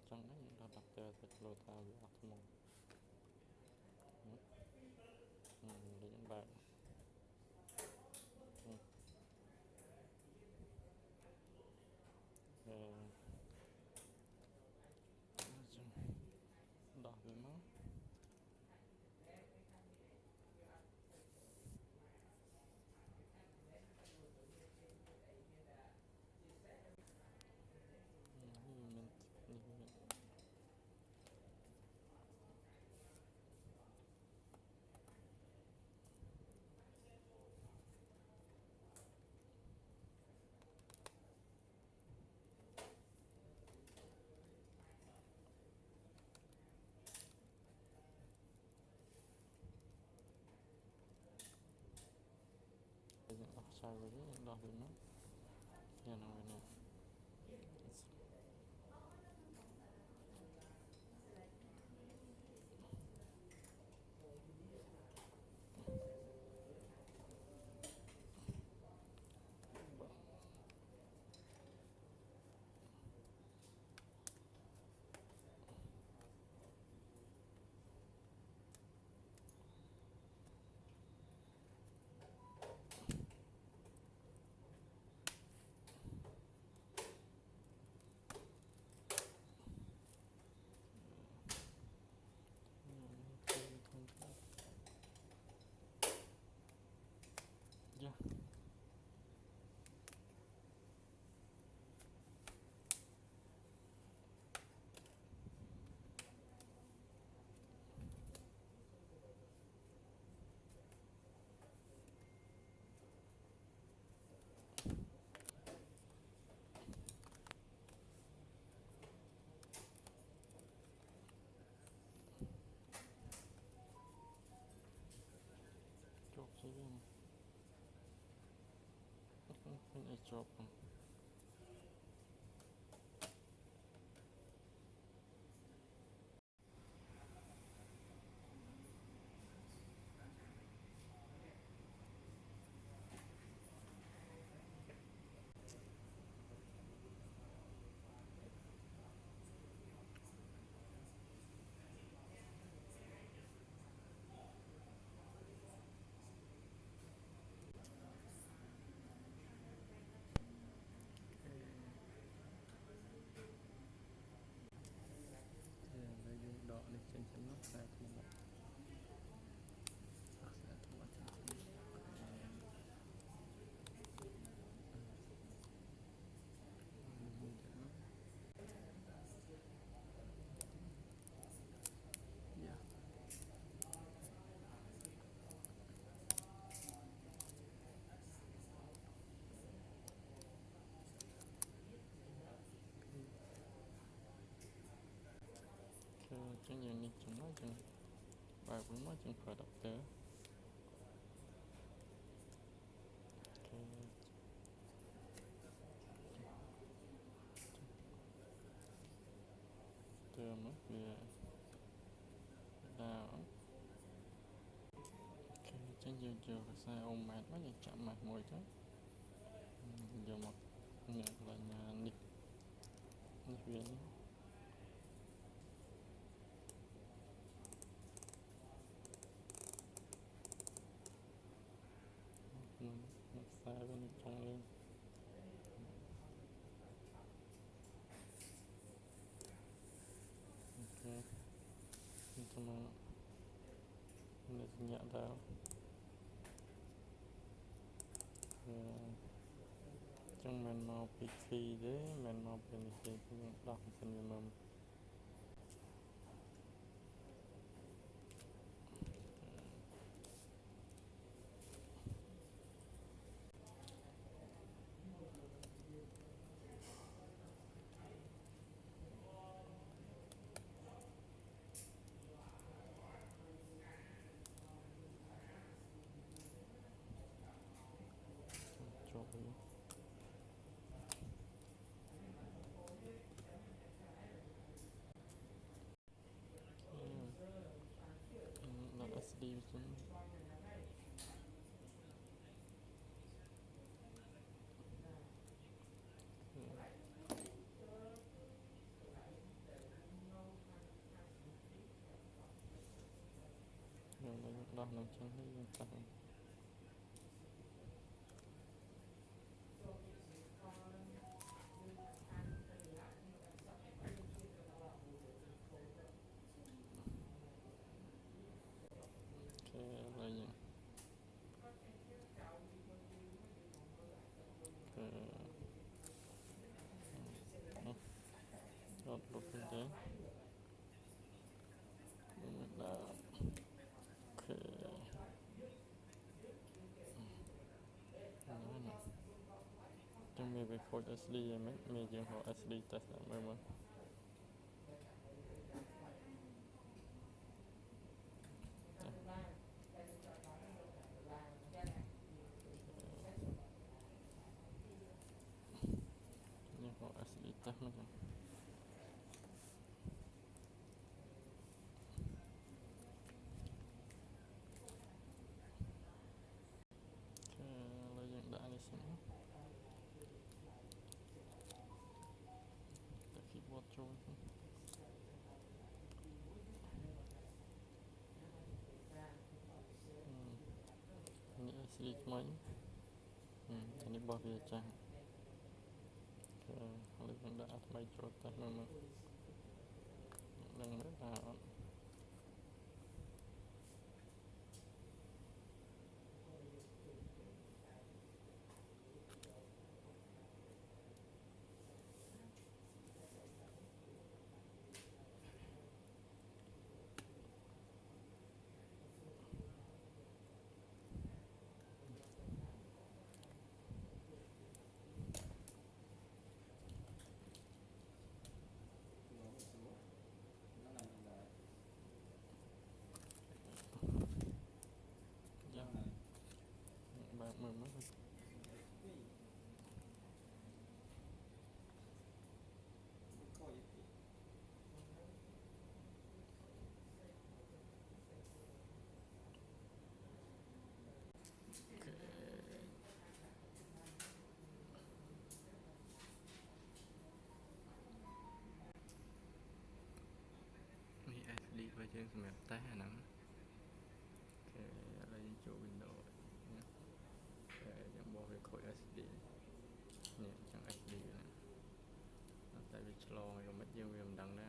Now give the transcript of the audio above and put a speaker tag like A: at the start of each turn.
A: chẳng ấy là đặt tờ thật lô ta bị ạc mong để những bạn đọc với nó mình đọc sai với đọc với nó nhà nào này yeah. Chụp sẽ viên mình chụp lấy dùng đỏ để trên nó sai thì nó sẽ thua yeah. Chẳng dừng đi chúng nó chừng bài cũng nói chừng phải đọc tớ tớ mất về đào chẳng dừng chưa phải sai ôm mát quá thì chạm mặt mùi chứ giờ một nhận là nhà nịch nịch viên sai bên trong lên ok chúng nó nhận ra trong mình mau bị phi đấy mình mau bị phi đọc phần mềm cho ដោះនឹងចឹងហើយយើងតាំងអូខេឥឡូវយើងរត់លុបទៅទេមិនដល់អូខេចឹងមានវាខូច SD ហ្មងមានយើងហៅ SD test មើលយើងហៅ SD test មកចឹងឥឡូវយើងដាក់នេះសិនដាក់ keyboard ចូលនេះ SD ថ្មីនេះបោះវាចាស់ឥឡូវយើងដាក់ថ្មីចូលតេស្តមើលនឹងមើលថាអត់យ៉ាបើមើលនេះ SD របស់យើងសម្រាប់តេស្តអាហ្នឹងឥឡូវយើងចូល Windows ណាយើងបោះវាខូច SD នេះចឹង SD ណាតែវាឆ្លងយ៉ាងម៉េចយើងវាមិនដឹងដែរ